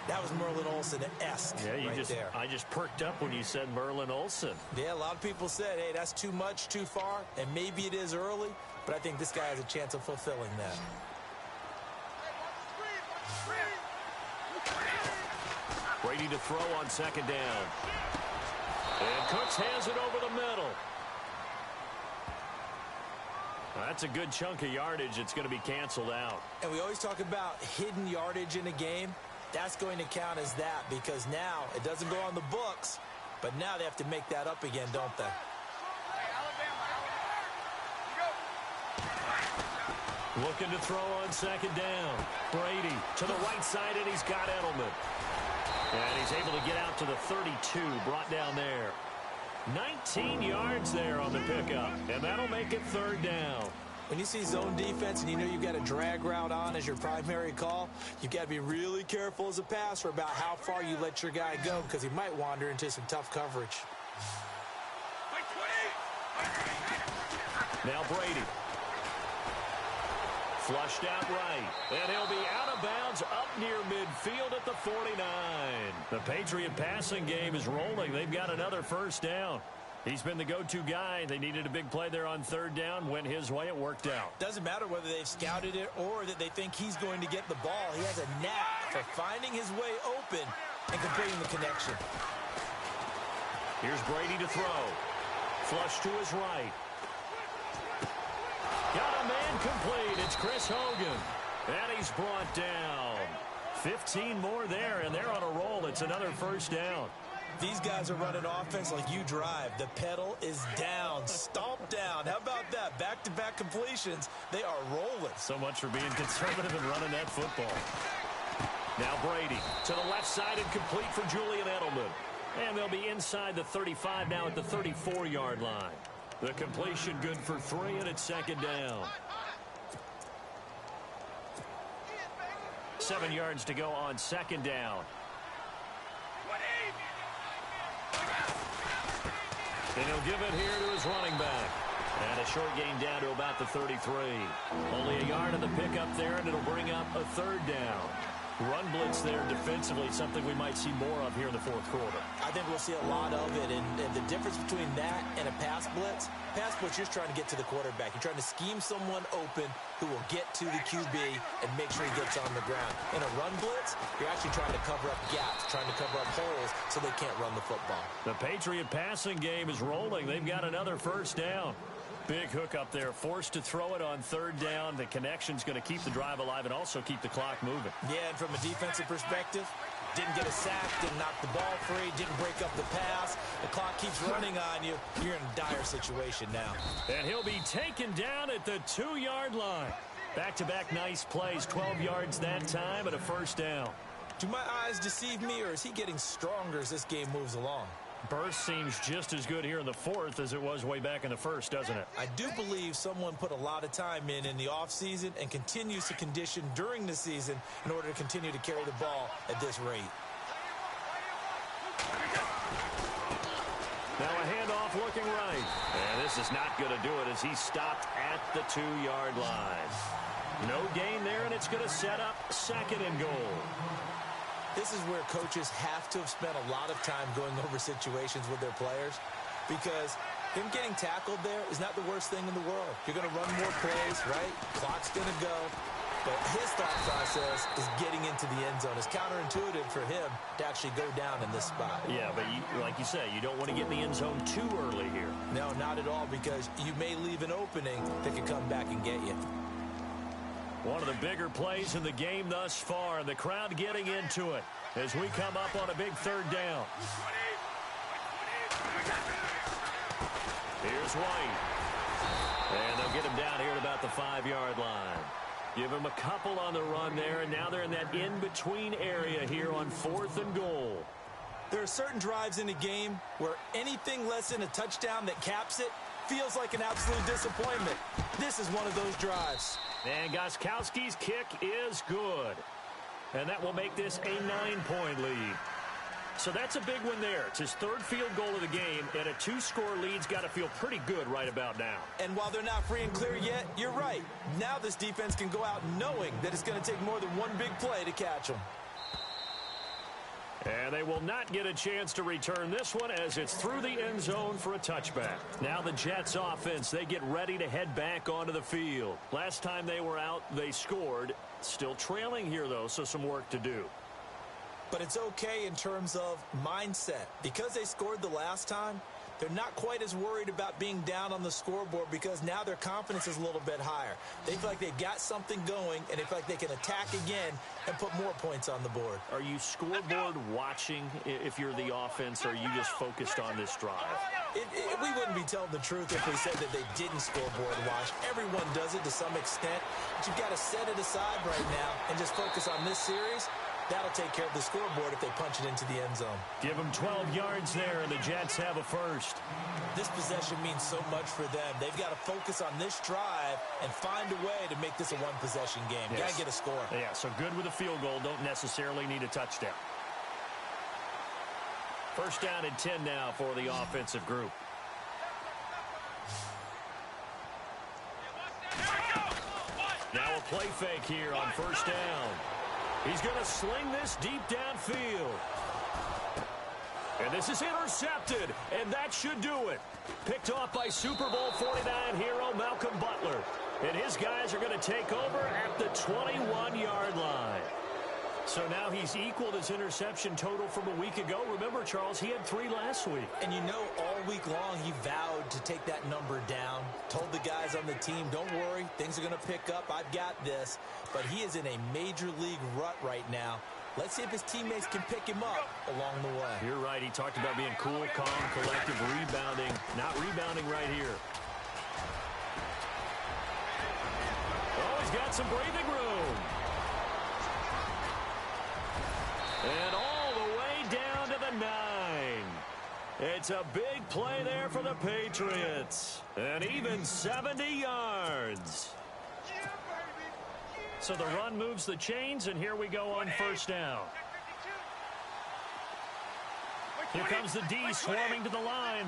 Speaker 3: That was Merlin Olsen-esque there.
Speaker 2: I just perked up when you said Merlin Olsen.
Speaker 3: Yeah, a lot of people said, hey, that's too much, too far, and maybe it is early, but I think this guy has a chance of fulfilling that.
Speaker 2: Brady to throw on second down. And Cooks has it over the middle. That's a good chunk of yardage. It's going to be canceled out.
Speaker 3: And we always talk about hidden yardage in a game. That's going to count as that because now it doesn't go on the books, but now they have to make that up again, don't they?
Speaker 2: Looking to throw on second down. Brady to the right side, and he's got Edelman. And he's able to get out to the 32, brought down there. 19 yards there on the pickup, and that'll make it third down.
Speaker 3: When you see zone defense and you know you've got a drag route on as your primary call, you've got to be really careful as a passer about how far you let your guy go because he might wander into some tough coverage.
Speaker 2: Now Brady. Flushed out right, and he'll be out of bounds up near midfield at the 49. The Patriot passing game is rolling. They've got another first down. He's been the go-to guy. They needed a big play there on third down. Went his way. It worked out.
Speaker 3: Doesn't matter whether they've scouted it or that they think he's going to get the ball. He has a knack for finding his way open and completing the connection.
Speaker 2: Here's Brady to throw. Flush to his right. Got a man complete. It's Chris Hogan. And he's brought down. 15 more there, and they're on a roll. It's another first down.
Speaker 3: These guys are running offense like you drive. The pedal is down, stomped down. How about that? Back-to-back completions. They are rolling.
Speaker 2: So much for being conservative and running that football. Now Brady to the left side and complete for Julian Edelman. And they'll be inside the 35 now at the 34-yard line. The completion good for 3, and it's second down. 7 yards to go on second down. And he'll give it here to his running back. And a short gain down to about the 33. Only a yard of the pickup there, and it'll bring up a third down. Run blitz there defensively, something we might see more of here in the fourth quarter.
Speaker 3: I think we'll see a lot of it, and the difference between that and a pass blitz, you're just trying to get to the quarterback. You're trying to scheme someone open who will get to the QB and make sure he gets on the ground. In a run blitz, you're actually trying to cover up gaps, trying to cover up holes so they can't run the football.
Speaker 2: The Patriot passing game is rolling. They've got another first down. Big hook up there, forced to throw it on third down. The connection's going to keep the drive alive and also keep the clock moving.
Speaker 3: Yeah, and from a defensive perspective, didn't get a sack, didn't knock the ball free, didn't break up the pass. The clock keeps running on you. You're in a dire situation now.
Speaker 2: And he'll be taken down at the 2-yard line. Back-to-back nice plays, 12 yards that time and a first down.
Speaker 3: Do my eyes deceive me, or is he getting stronger as this game moves along?
Speaker 2: Burst seems just as good here in the fourth as it was way back in the first, doesn't it?
Speaker 3: I do believe someone put a lot of time in the offseason and continues to condition during the season in order to continue to carry the ball at this rate.
Speaker 2: Now a handoff looking right. And this is not going to do it as he stopped at the 2-yard line. No gain there, and it's going to set up second and goal.
Speaker 3: This is where coaches have to have spent a lot of time going over situations with their players, because him getting tackled there is not the worst thing in the world. You're going to run more plays, right? Clock's going to go. But his thought process is getting into the end zone. It's counterintuitive for him to actually go down in this spot.
Speaker 2: Yeah, but like you say, you don't want to get in the end zone too early here.
Speaker 3: No, not at all, because you may leave an opening that could come back and get you.
Speaker 2: One of the bigger plays in the game thus far, and the crowd getting into it as we come up on a big third down. Here's White. And they'll get him down here at about the 5-yard line. Give him a couple on the run there, and now they're in that in-between area here on 4th and goal.
Speaker 3: There are certain drives in a game where anything less than a touchdown that caps it feels like an absolute disappointment. This is one of those drives.
Speaker 2: And Gostkowski's kick is good. And that will make this a 9-point lead. So that's a big one there. It's his 3rd field goal of the game, and a 2-score lead's got to feel pretty good right about now.
Speaker 3: And while they're not free and clear yet, you're right. Now this defense can go out knowing that it's going to take more than one big play to catch them.
Speaker 2: And they will not get a chance to return this one as it's through the end zone for a touchback. Now the Jets offense, they get ready to head back onto the field. Last time they were out, they scored. Still trailing here, though, so some work to do.
Speaker 3: But it's okay in terms of mindset. Because they scored the last time, they're not quite as worried about being down on the scoreboard because now their confidence is a little bit higher. They feel like they've got something going, and they feel like they can attack again and put more points on the board.
Speaker 2: Are you scoreboard watching if you're the offense, or are you just focused on this drive?
Speaker 3: We wouldn't be telling the truth if we said that they didn't scoreboard watch. Everyone does it to some extent, but you've got to set it aside right now and just focus on this series. That'll take care of the scoreboard if they punch it into the end zone.
Speaker 2: Give them 12 yards there, and the Jets have a first.
Speaker 3: This possession means so much for them. They've got to focus on this drive and find a way to make this a one-possession game.
Speaker 2: Yes.
Speaker 3: Got to get a score.
Speaker 2: Yeah, so good with a field goal. Don't necessarily need a touchdown. First down and 10 now for the offensive group. Now a play fake here on first down. He's going to sling this deep downfield. And this is intercepted, and that should do it. Picked off by Super Bowl 49 hero Malcolm Butler. And his guys are going to take over at the 21-yard line. So now he's equaled his interception total from a week ago. Remember, Charles, he had 3 last week.
Speaker 3: And you know, all week long he vowed to take that number down. Told the guys on the team, don't worry, things are going to pick up. I've got this. But he is in a major league rut right now. Let's see if his teammates can pick him up along the way.
Speaker 2: You're right. He talked about being cool, calm, collective, rebounding. Not rebounding right here. Oh, he's got some breathing room. And all the way down to the 9. It's a big play there for the Patriots. And even 70 yards. So the run moves the chains, and here we go on first down. Here comes the D swarming to the line.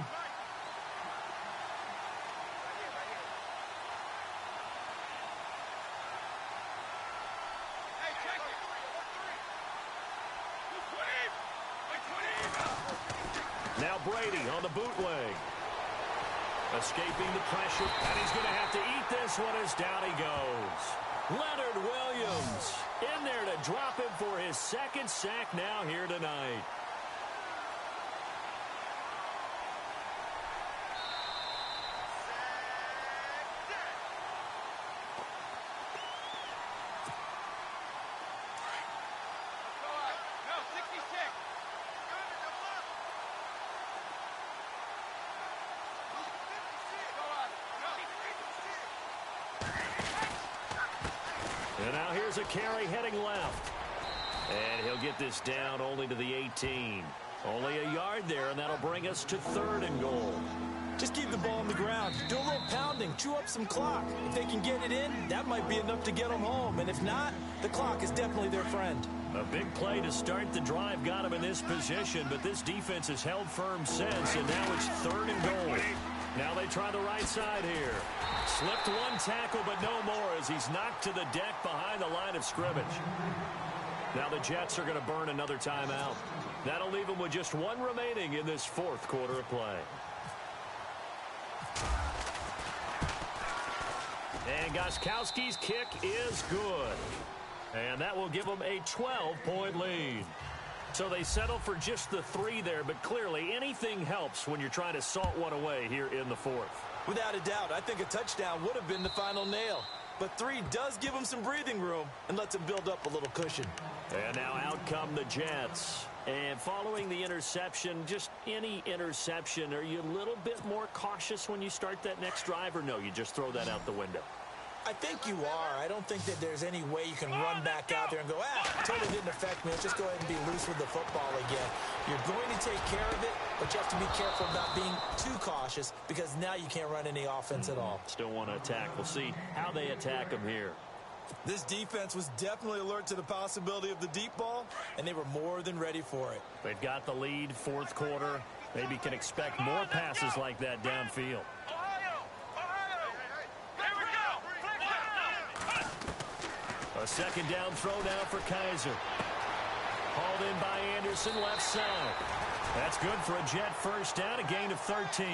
Speaker 2: Now Brady on the bootleg. Escaping the pressure, and he's going to have to eat this one as down he goes. Leonard Williams in there to drop him for his second sack now here tonight. And now here's a carry heading left. And he'll get this down only to the 18. Only a yard there, and that'll bring us to 3rd and goal.
Speaker 3: Just keep the ball on the ground. Do a little pounding. Chew up some clock. If they can get it in, that might be enough to get them home. And if not, the clock is definitely their friend.
Speaker 2: A big play to start the drive got him in this position, but this defense has held firm since, and now it's 3rd and goal. Now they try the right side here. Slipped one tackle, but no more as he's knocked to the deck behind the line of scrimmage. Now the Jets are going to burn another timeout. That'll leave them with just one remaining in this 4th quarter of play. And Gostkowski's kick is good. And that will give them a 12-point lead. So they settle for just the 3 there, but clearly anything helps when you're trying to salt one away here in the 4th.
Speaker 3: Without a doubt, I think a touchdown would have been the final nail. But 3 does give them some breathing room and lets them build up a little cushion.
Speaker 2: And now out come the Jets. And following the interception, just any interception, are you a little bit more cautious when you start that next drive, or no, you just throw that out the window?
Speaker 3: I think you are. I don't think that there's any way you can run back out there and go, totally didn't affect me. Let's just go ahead and be loose with the football again. You're going to take care of it, but you have to be careful about being too cautious because now you can't run any offense at all.
Speaker 2: Still want to attack. We'll see how they attack them here.
Speaker 3: This defense was definitely alert to the possibility of the deep ball, and they were more than ready for it.
Speaker 2: They've got the lead, 4th quarter. Maybe can expect more passes like that downfield. A 2nd down throw now for Kaiser. Hauled in by Anderson, left side. That's good for a Jet first down, a gain of 13.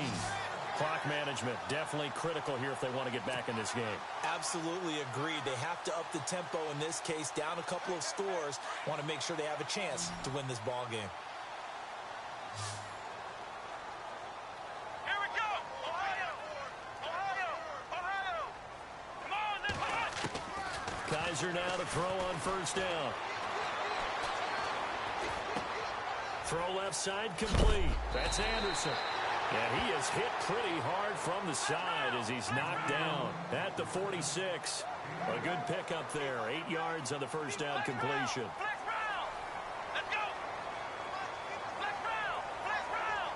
Speaker 2: Clock management definitely critical here if they want to get back in this game.
Speaker 3: Absolutely agreed. They have to up the tempo in this case, down a couple of scores. Want to make sure they have a chance to win this ball game.
Speaker 4: Here we go! Ohio! Ohio! Ohio! Come on, let's go!
Speaker 2: Kaiser now to throw on first down. Throw left side complete. That's Anderson. And he is hit pretty hard from the side as he's knocked down at the 46. A good pickup there. 8 yards on the first down completion.
Speaker 4: Flex round! Let's go! Flex round! Flex round!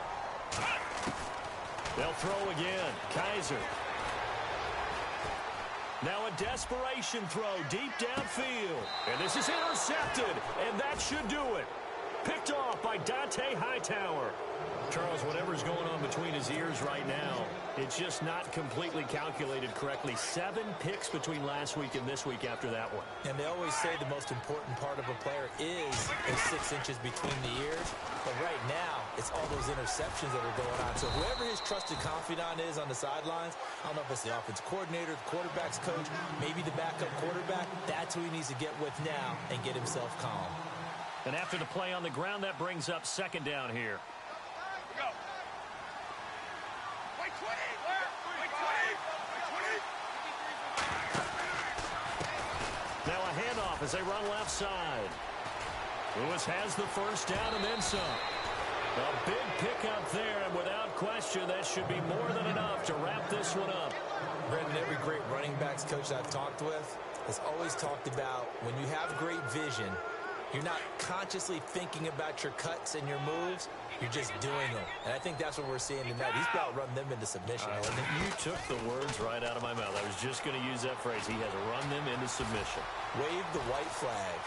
Speaker 2: They'll throw again. Kaiser. Now a desperation throw deep downfield. And this is intercepted. And that should do it. Picked off by Dante Hightower. Charles, whatever's going on between his ears right now, it's just not completely calculated correctly. 7 picks between last week and this week after that one.
Speaker 3: And they always say the most important part of a player is those 6 inches between the ears. But right now, it's all those interceptions that are going on. So whoever his trusted confidant is on the sidelines, I don't know if it's the offensive coordinator, the quarterback's coach, maybe the backup quarterback, that's who he needs to get with now and get himself calm.
Speaker 2: And after the play on the ground, that brings up 2nd down here.
Speaker 4: Go! Wait 20! Wait 20!
Speaker 2: Now a handoff as they run left side. Lewis has the first down and then some. A big pickup there, and without question, that should be more than enough to wrap this one up.
Speaker 3: Brendan, every great running backs coach I've talked with has always talked about when you have great vision, You're not consciously thinking about your cuts and your moves. You're just doing them. And I think that's what we're seeing tonight. He's about to run them into submission.
Speaker 2: You took the words right out of my mouth. I was just going to use that phrase. He has run them into submission.
Speaker 3: Wave the white flag.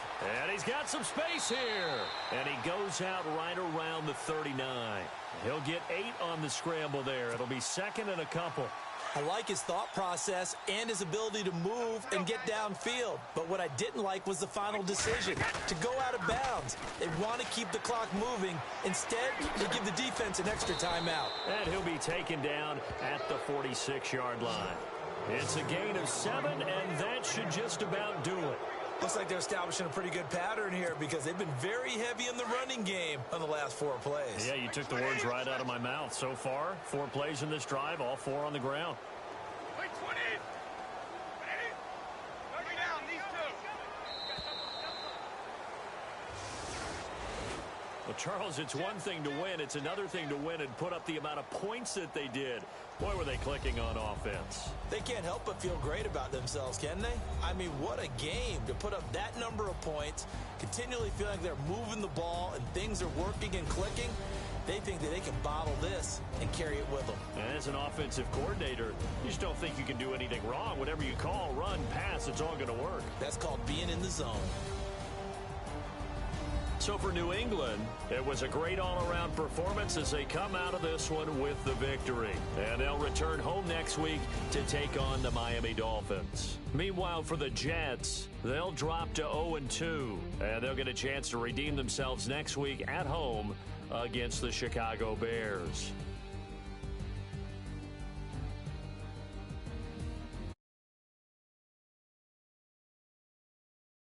Speaker 2: And he's got some space here. And he goes out right around the 39. He'll get 8 on the scramble there. It'll be second and a couple.
Speaker 3: I like his thought process and his ability to move and get downfield. But what I didn't like was the final decision, to go out of bounds. They want to keep the clock moving. Instead, they give the defense an extra timeout.
Speaker 2: And he'll be taken down at the 46-yard line. It's a gain of 7, and that should just about do it.
Speaker 3: Looks like they're establishing a pretty good pattern here because they've been very heavy in the running game on the last 4 plays.
Speaker 2: Yeah, you took the words right out of my mouth. So far, 4 plays in this drive, all 4 on the ground.
Speaker 4: Wait, 20. Ready? Bring down these 2.
Speaker 2: Well, Charles, it's one thing to win. It's another thing to win and put up the amount of points that they did. Boy, were they clicking on offense.
Speaker 3: They can't help but feel great about themselves, can they? I mean, what a game to put up that number of points, continually feeling like they're moving the ball and things are working and clicking. They think that they can bottle this and carry it with them.
Speaker 2: And as an offensive coordinator, you just don't think you can do anything wrong. Whatever you call, run, pass, it's all going to work.
Speaker 3: That's called being in the zone.
Speaker 2: So for New England, it was a great all-around performance as they come out of this one with the victory. And they'll return home next week to take on the Miami Dolphins. Meanwhile, for the Jets, they'll drop to 0-2, and they'll get a chance to redeem themselves next week at home against the Chicago Bears.